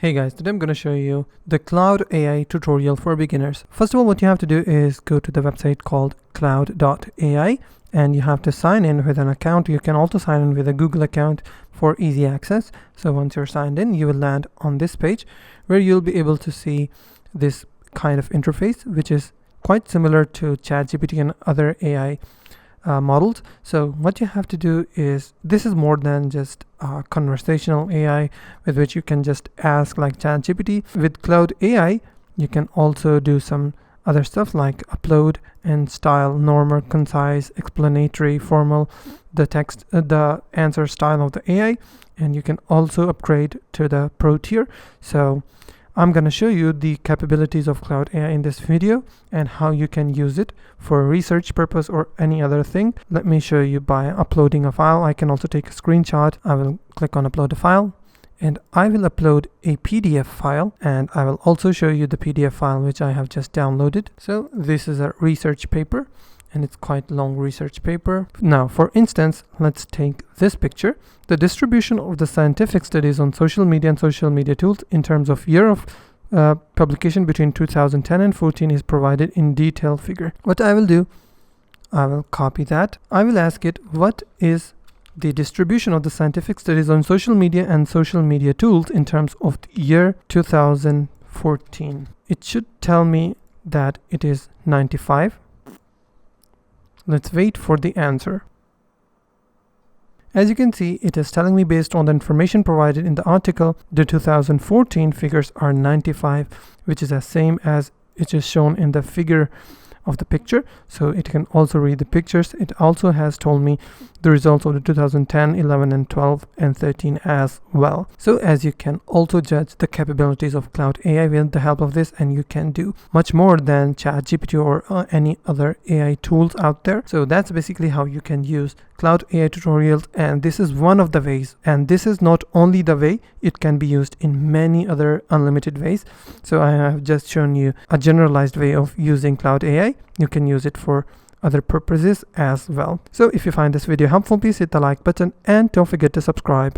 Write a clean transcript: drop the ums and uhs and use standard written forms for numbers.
Hey guys, today I'm going to show you the Claude AI tutorial for beginners. First of all, what you have to do is go to the website called Claude AI and you have to sign in with an account. You can also sign in with a Google account for easy access. So once you're signed in, you will land on this page where you'll be able to see this kind of interface, which is quite similar to ChatGPT and other AI models. So what you have to do is, this is more than just conversational AI with which you can just ask like ChatGPT. With Claude AI, you can also do some other stuff like upload and style, normal, concise, explanatory, formal, the text, the answer style of the AI, and you can also upgrade to the pro tier. So I'm going to show you the capabilities of Claude AI in this video and how you can use it for research purpose or any other thing. Let me show you by uploading a file. I can also take a screenshot. I will click on upload a file and I will upload a PDF file, and I will also show you the PDF file which I have just downloaded. So this is a research paper and it's quite long research paper. Now, for instance, let's take this picture. The distribution of the scientific studies on social media and social media tools in terms of year of publication between 2010 and 14 is provided in detailed figure. What I will do, I will copy that. I will ask it, what is the distribution of the scientific studies on social media and social media tools in terms of the year 2014? It should tell me that it is 95. Let's wait for the answer. As you can see, it is telling me based on the information provided in the article, the 2014 figures are 95, which is the same as it is shown in the figure of the picture. So it can also read the pictures. It also has told me the results of the 2010, 11 and 12 and 13 as well. So as you can also judge the capabilities of Claude AI with the help of this, and you can do much more than ChatGPT or any other AI tools out there. So that's basically how you can use Claude AI tutorials, and this is one of the ways, and this is not only the way, it can be used in many other unlimited ways. So I have just shown you a generalized way of using Claude AI. You can use it for other purposes as well. So if you find this video helpful, please hit the like button and don't forget to subscribe.